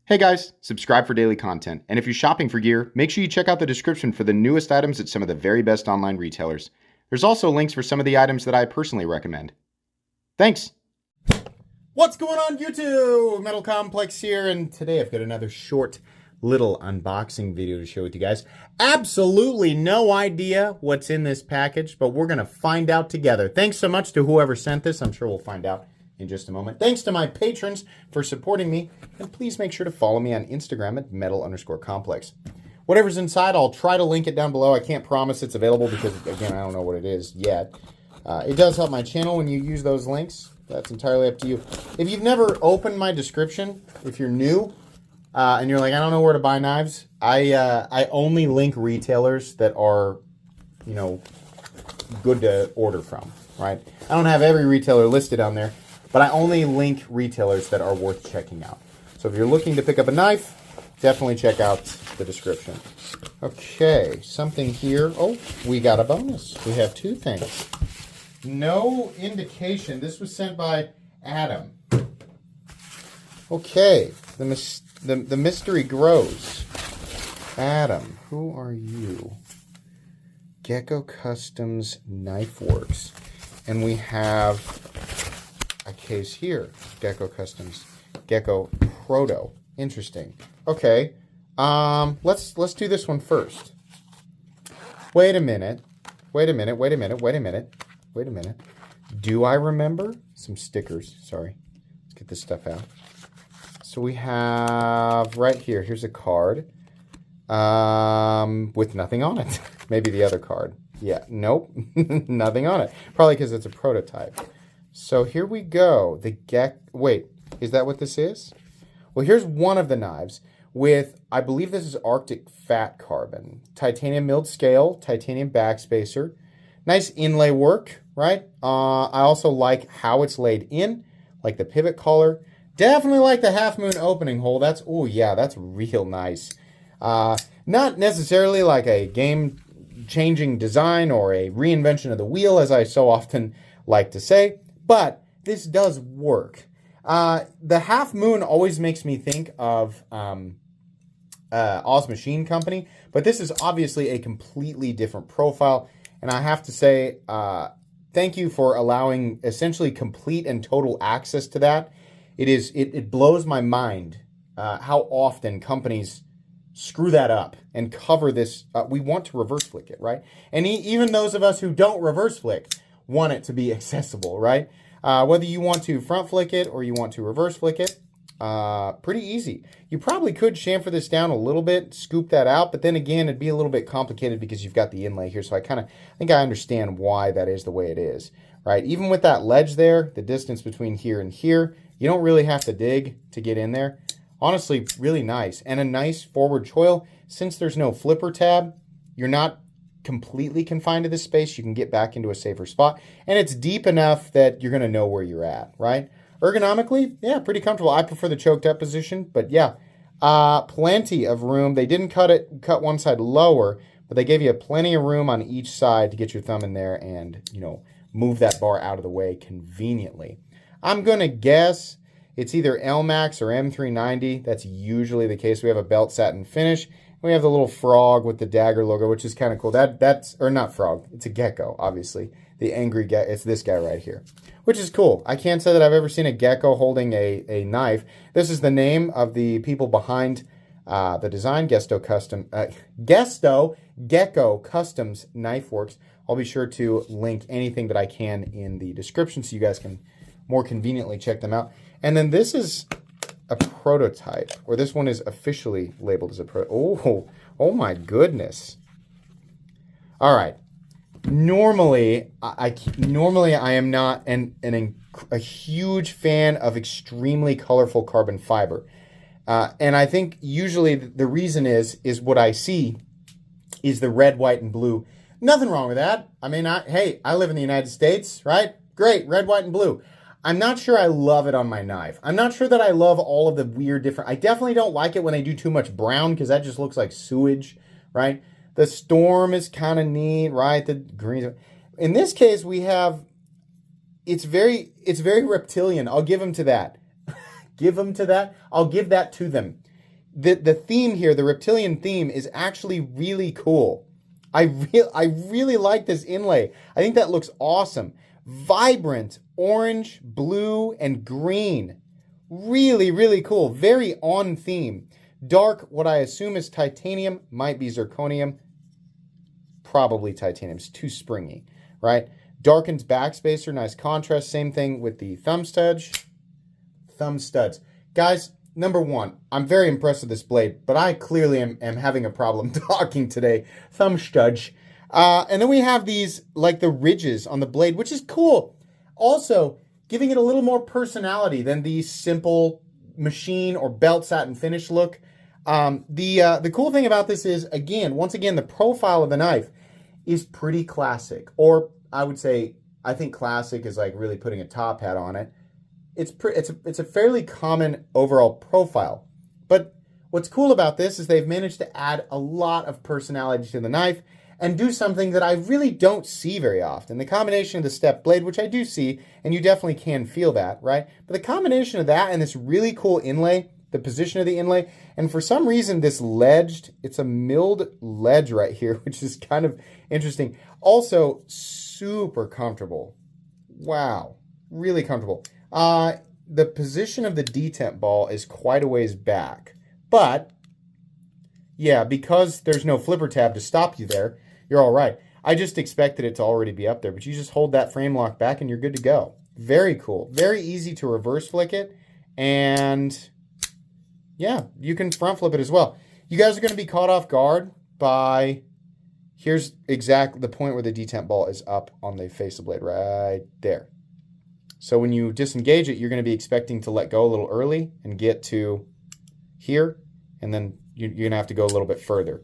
Hey guys, subscribe for daily content. And if you're shopping for gear, make sure you check out the description for the newest items at some of the very best online retailers. There's also links for some of the items that I personally recommend. Thanks! What's going on YouTube? Metal Complex here, and today I've got another short little unboxing video to share with you guys. Absolutely no idea what's in this package, but we're going to find out together. Thanks so much to whoever sent this. I'm sure we'll find out in just a moment. Thanks to my patrons for supporting me, and please make sure to follow me on Instagram at metal_complex. Whatever's inside, I'll try to link it down below. I can't promise it's available because, again, I don't know what it is yet. It does help my channel when you use those links. That's entirely up to you. If you've never opened my description, if you're new, and you're like, I don't know where to buy knives, I only link retailers that are, you know, good to order from, right? I don't have every retailer listed on there, but I only link retailers that are worth checking out. So if you're looking to pick up a knife, definitely check out the description. Okay, something here. Oh, we got a bonus. We have two things. No indication. This was sent by Adam. Okay, the mystery grows. Adam, who are you? Gecko Custom Knifeworks. And we have a case here. Gecko Customs. Gecko Proto. Interesting. Okay. Let's do this one first. Wait a minute. Do I remember? Some stickers. Sorry. Let's get this stuff out. So we have right here. Here's a card. With nothing on it. Maybe the other card. Yeah. Nope. Nothing on it. Probably because it's a prototype. So here we go. Wait, is that what this is? Well, here's one of the knives with, I believe this is Arctic Fat Carbon. Titanium milled scale, titanium backspacer. Nice inlay work, right? I also like how it's laid in, like the pivot collar. Definitely like the half moon opening hole. Oh yeah, that's real nice. Not necessarily like a game-changing design or a reinvention of the wheel, as I so often like to say. But this does work. The half moon always makes me think of Oz Machine Company, but this is obviously a completely different profile. And I have to say, thank you for allowing essentially complete and total access to that. It blows my mind how often companies screw that up and cover this. We want to reverse flick it, right? And even those of us who don't reverse flick want it to be accessible, right? Whether you want to front flick it or you want to reverse flick it, pretty easy. You probably could chamfer this down a little bit, scoop that out, but then again, it'd be a little bit complicated because you've got the inlay here. So I think I understand why that is the way it is, right? Even with that ledge there, the distance between here and here, you don't really have to dig to get in there. Honestly, really nice. And a nice forward choil. Since there's no flipper tab, you're not completely confined to this space. You can get back into a safer spot, and it's deep enough that you're going to know where you're at, right? Ergonomically, yeah, pretty comfortable. I prefer the choked up position, but yeah, plenty of room. They didn't cut one side lower, but they gave you plenty of room on each side to get your thumb in there and, you know, move that bar out of the way conveniently. I'm going to guess it's either LMAX or M390. That's usually the case. We have a belt satin finish. We have the little frog with the dagger logo, which is kind of cool. That's not frog. It's a gecko, obviously. The angry gecko. It's this guy right here, which is cool. I can't say that I've ever seen a gecko holding a knife. This is the name of the people behind the design, Gecko Customs Knifeworks. I'll be sure to link anything that I can in the description so you guys can more conveniently check them out. And then this is a prototype, or this one is officially labeled as a oh my goodness. All right. Normally I am not a huge fan of extremely colorful carbon fiber. And I think usually the reason is what I see is the red, white, and blue. Nothing wrong with that. I mean, hey, I live in the United States, right? Great, red, white, and blue. I'm not sure I love it on my knife. I'm not sure that I love all of the weird different... I definitely don't like it when they do too much brown because that just looks like sewage, right? The storm is kind of neat, right? The green... In this case, we have... It's very reptilian. I'll give them to that. I'll give that to them. the theme here, the reptilian theme, is actually really cool. I really like this inlay. I think that looks awesome. Vibrant orange, blue, and green. Really, really cool. Very on theme. Dark, what I assume is titanium, might be zirconium. Probably titanium. It's too springy, right? Darkens backspacer, nice contrast. Same thing with the thumb studs. Thumb studs. Guys, number one, I'm very impressed with this blade, but I clearly am having a problem talking today. Thumb studs. And then we have these, like the ridges on the blade, which is cool. Also, giving it a little more personality than the simple machine or belt satin finish look. The cool thing about this is, once again, the profile of the knife is pretty classic. Or I would say, I think classic is like really putting a top hat on it. It's a fairly common overall profile. But what's cool about this is they've managed to add a lot of personality to the knife and do something that I really don't see very often. The combination of the step blade, which I do see, and you definitely can feel that, right? But the combination of that and this really cool inlay, the position of the inlay, and for some reason this it's a milled ledge right here, which is kind of interesting. Also, super comfortable. Wow, really comfortable. The position of the detent ball is quite a ways back, but yeah, because there's no flipper tab to stop you there, you're all right. I just expected it to already be up there, but you just hold that frame lock back and you're good to go. Very cool. Very easy to reverse flick it, and yeah, you can front flip it as well. You guys are going to be caught off guard by, here's exactly the point where the detent ball is up on the face of the blade, right there. So when you disengage it, you're going to be expecting to let go a little early and get to here, and then you're going to have to go a little bit further.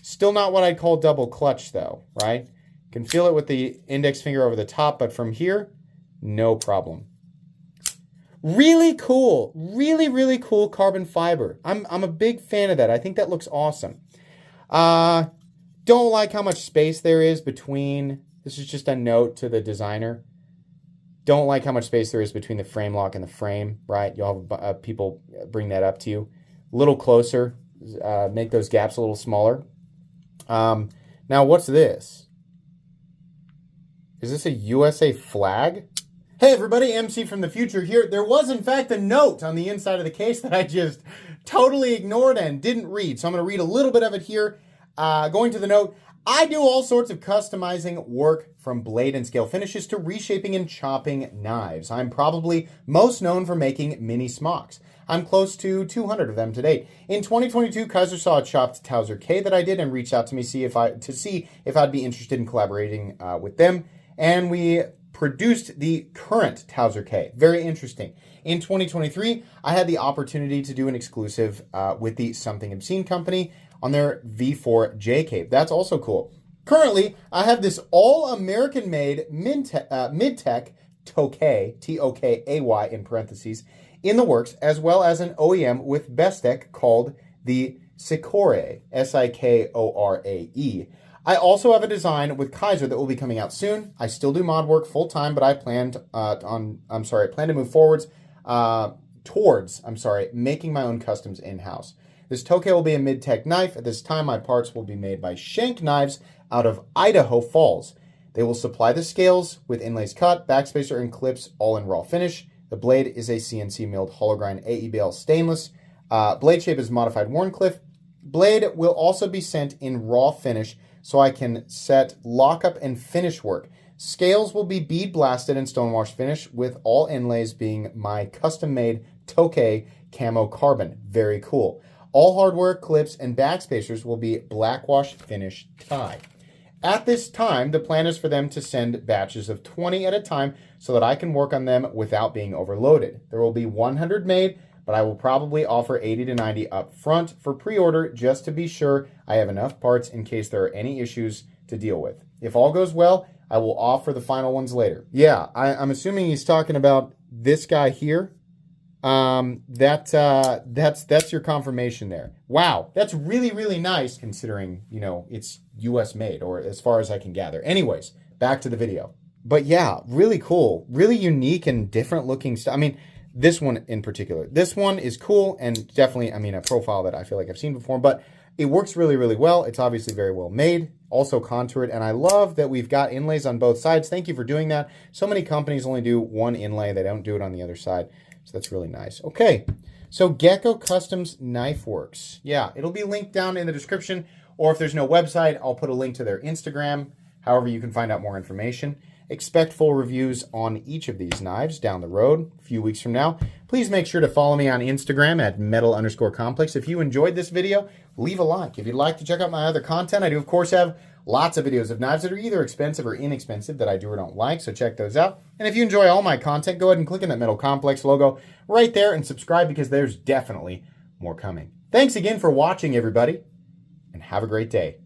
Still not what I'd call double clutch though, right? You can feel it with the index finger over the top, but from here, no problem. Really cool. Really, really cool carbon fiber. I'm a big fan of that. I think that looks awesome. Don't like how much space there is between, this is just a note to the designer. Don't like how much space there is between the frame lock and the frame, right? You'll have people bring that up to you. A little closer, make those gaps a little smaller. Now, what's this? Is this a USA flag? Hey everybody, MC from the future here. There was in fact a note on the inside of the case that I just totally ignored and didn't read. So I'm going to read a little bit of it here. Going to the note, I do all sorts of customizing work from blade and scale finishes to reshaping and chopping knives. I'm probably most known for making mini smocks. I'm close to 200 of them to date. In 2022, Kaiser saw a chopped Towser K that I did and reached out to me to see if I'd be interested in collaborating with them. And we produced the current Towser K. Very interesting. In 2023, I had the opportunity to do an exclusive with the Something Obscene company on their V4 JK. That's also cool. Currently, I have this all-American-made mid-tech Tokay, T-O-K-A-Y in parentheses, in the works, as well as an OEM with Bestech called the Sikore, S-I-K-O-R-A-E. I also have a design with Kaiser that will be coming out soon. I still do mod work full time, but I plan to move forwards towards making my own customs in-house. This Tokay will be a mid-tech knife. At this time, my parts will be made by Shank Knives out of Idaho Falls. They will supply the scales with inlays cut, backspacer, and clips, all in raw finish. The blade is a CNC milled hollow grind AEBL stainless. Blade shape is modified Wharncliffe. Blade will also be sent in raw finish so I can set lockup and finish work. Scales will be bead blasted and stonewash finish, with all inlays being my custom made Tokay camo carbon. Very cool. All hardware, clips, and backspacers will be blackwash finish tie. At this time, the plan is for them to send batches of 20 at a time so that I can work on them without being overloaded. There will be 100 made, but I will probably offer 80 to 90 up front for pre-order just to be sure I have enough parts in case there are any issues to deal with. If all goes well, I will offer the final ones later. Yeah, I'm assuming he's talking about this guy here. That's your confirmation there. Wow, that's really, really nice considering, it's US made, or as far as I can gather. Anyways, back to the video. But yeah, really cool, really unique and different looking stuff. I mean, this one in particular. This one is cool and definitely, I mean, a profile that I feel like I've seen before, but it works really, really well. It's obviously very well made, also contoured, and I love that we've got inlays on both sides. Thank you for doing that. So many companies only do one inlay. They don't do it on the other side, so that's really nice. Okay, so Gecko Custom Knifeworks. Yeah, it'll be linked down in the description, or if there's no website, I'll put a link to their Instagram. However, you can find out more information. Expect full reviews on each of these knives down the road, a few weeks from now. Please make sure to follow me on Instagram at metal_complex. If you enjoyed this video, leave a like. If you'd like to check out my other content, I do, of course, have lots of videos of knives that are either expensive or inexpensive that I do or don't like, so check those out. And if you enjoy all my content, go ahead and click on that Metal Complex logo right there and subscribe because there's definitely more coming. Thanks again for watching, everybody, and have a great day.